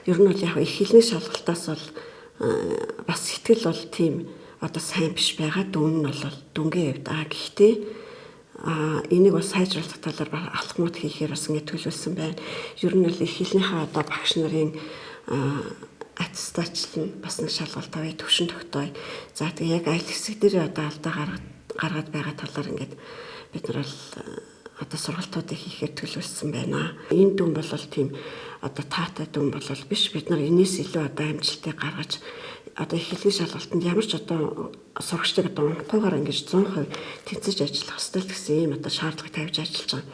ер нь бол яг их хэлний шалгалтаас бол бас сэтгэл бол тийм одоо сайн биш байгаа. Дүн нь бол дүнгийн хувьд гэхдээ энийг бас сайжруулах талаар алхмууд хийхээр бас ингэ төлөвлөсөн байна. Ер нь л их хэлнийхээ одоо багш нарын аттестачлал бас нэг шалгалт авъя, төвшин тогтооё. За тэгээ яг аль хэсэг дээр одоо алдаа гаргаад байгаа талаар ингээд бид нар бол одоо сургалтуудыг хийхээр төлөвлөсөн байна. Энэ дүн бол тийм одоо таатай дүн бол биш. Бид нар энэс илүү одоо амжилтыг гаргаж одоо их хэлний шалгалтанд ямар ч одоо сурагчдыг одоо унахгүйгээр ингэж 100% тэнцэж ажиллах ёстой гэсэн ийм одоо шаардлага тавьж ажиллаж байгаа.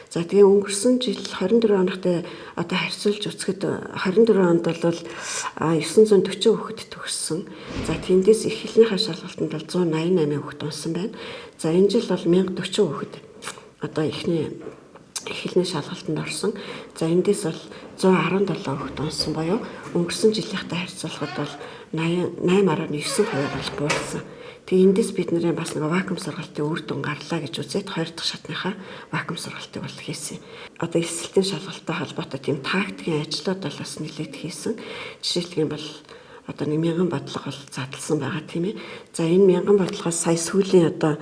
За тэгээ өнгөрсөн жил 24 оногтой одоо харьцуулж үзэхэд 24 онд бол 940 хүүхэд төгссөн. За тэндээс их хэлнийхээ шалгалтанд бол 188 хүүхэд унсан байна. За энэ жил бол 1040 хүүхэд одоо ихний их хэлний шалгалтанд орсон. За эндээс бол 117 хүүхэд унсан боيو өнгөрсөн жилийнхтэй харьцуулахад бол 88.9% бол буурсан. Тэгээ эндээс бид нэр бас нэг вакуум сургалтын үр дүн гарлаа гэж үзээд 2 дахь шатныхаа вакуум сургалтыг бол хийсэн. Одоо эсэлтийн шалгалттай холбоотой тийм тактикийн ажлууд бол бас нэлээд хийсэн. Жишээлбэл бол одоо 1000 бодлого бол задлсан байгаа тийм ээ. За энэ 1000 бодлогоос сая сүүлийн одоо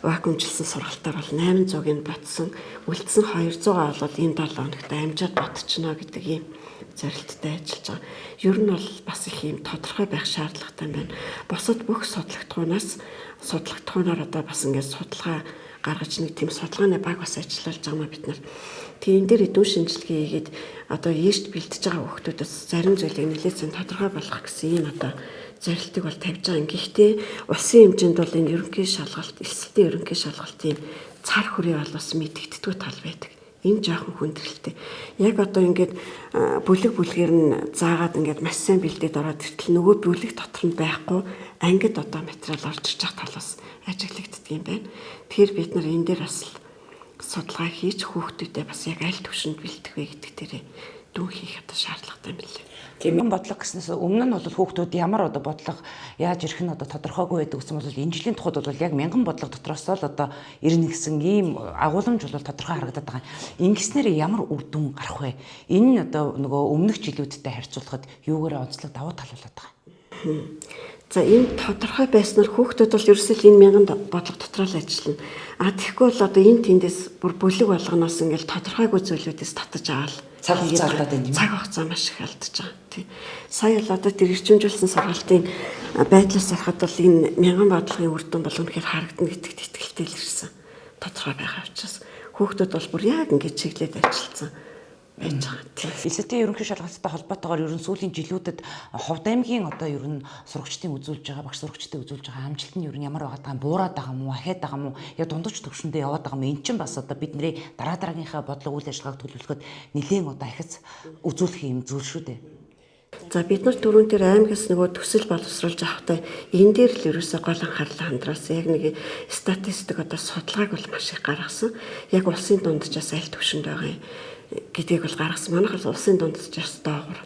вакуумжилсан сургалтаар бол 800-ыг батсан. Үлдсэн 200-аа бол энэ 7 хоногт амжаад ботчихно гэдэг ийм зорилттой ажиллаж байгаа. Ер нь бол бас их юм тодорхой байх шаардлагатай байна. Бусад бүх судалгатгуунаар одоо бас ингээд судалгаа гаргаж нэг тийм судалгааны баг бас ажиллаж байгаа маа бид нар. Тийм дээр эдүү шинжилгээ хийгээд одоо ийшд бэлтэж байгаа хүүхдүүдээс зарим зүйлийг нэлээд тодорхой болгох гэсэн ийм одоо зорилтыг бол тавьж байгаа. Гэхдээ улсын хэмжээнд бол энэ ерөнхий шалгалт, эсэлтийн ерөнхий шалгалтын цар хүрээ бол бас мэдэгддэг тал байдаг. Энэ жоохон хүндрэлтэй. Яг одоо ингээд бүлэг бүлгээр нь заагаад ингээд маш сайн бэлдээд ороод иртэл нөгөө бүлэг дотор нь байхгүй ангид одоо материал орж иж байгаа талаас ажиглагддаг юм байна. Тэгэхээр бид нар энэ дээр бас судалгаа хийж хүүхдүүдэд бас яг аль түвшинд бэлдэх вэ гэдэг дээрээ дүн хийх одоо шаардлагатай юм билээ. Тийм бодлого гэснээс өмнө нь бол хүүхдүүд ямар одоо бодлого яаж ирэх нь одоо тодорхойгүй байдаг гэсэн бол энэ жилийн тухайд бол яг 1000 бодлого дотроос л одоо ирнэ гэсэн ийм агуулмж бол тодорхой харагдаад байгаа. Ингэснээр ямар үр дүн гарах вэ? Энэ нь одоо нөгөө өмнөх жилүүдтэй харьцуулахад юугаар онцлог давуу тал болоод байгаа. За энэ тодорхой байснаар хүүхдүүд бол ерөөсөө энэ 1000 бодлого дотор л ажиллана. Тэгэхгүй бол одоо энэ тэндээс бүр бүлэг болгоноос ингээл тодорхойгүй зүйлүүдээс татаж аваад цаг хугацаа алдаад байна. Цаг хугацаа маш их алдаж байгаа. Тий. Сая л одоо тэр эрчимжүүлсэн сургалтын байдлаас харахад бол энэ 1000 бодлогын үр дүн бол үнэхээр харагдана гэдэгт итгэлтэй л ирсэн. Тодорхой байгаа учраас хүүхдүүд бол бүр яг ингэж чиглээд ажилласан байж байгаа. Эсэтийн ерөнхий шалгалттай холбоотойгоор ерөн сүүлийн жилүүдэд Ховд аймгийн одоо ерөн сурагчдын үзүүлж байгаа, багш сурагчдын үзүүлж байгаа амжилт нь ерөн ямар байгаа юм, буураад байгаа юм уу, ахаад байгаа юм уу, яг дундаж төвшөндөө яваад байгаа юм. Эн чинь бас одоо бидний дараагийнхаа бодлого үйл ажиллагааг төлөвлөхөд нэлээд одоо ахиц үзүүлэх юм зүйл шүү дээ. За бид нар түрүүн тэр аймагаас нөгөө төсөл боловсруулж авахтай энэ дээр л ерөөсөө гол анхаарлаа хандруулсан. Яг нэг статистик одоо судалгааг бол маш их гаргасан. Яг улсын дунджаас аль түвшинд байгаа юм гэдгийг бол гаргасан. Манайх улсын дунджаас доогуур.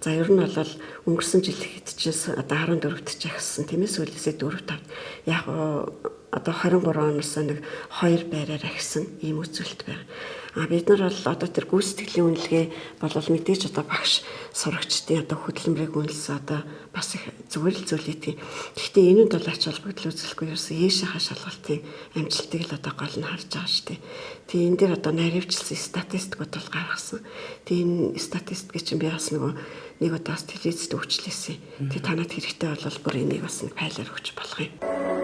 За ер нь бол өнгөрсөн жил хэдчээс одоо 14-т ч ахсан тийм ээ, сүүлээсээ 4-5. Яг одоо 23 оноос нэг 2 байраар ахсан ийм үзүүлэлт байна. Бид нар бол одоо тэр гүйцэтгэлийн үнэлгээ бол мэдээж одоо багш сурагчдын одоо хөдөлмөрийг үнэлсэн одоо бас их зүгээр л зүйлээ тийм. Гэхдээ энэнд бол ач холбогдол үзүүлэхгүй ерөөсөн ээшийнхаа шалгалтын амжилтыг л одоо гол нь харж байгаа шүү дээ. Тэгээ энэ дээр одоо наривчлсан статистикууд бол гаргасан. Тэгээ энэ статистик чинь би бас нэг удаас телевизэд өгчлээсэн. Тэгээ танад хэрэгтэй бол бүр энийг бас нэг файлаар өгч болох юм.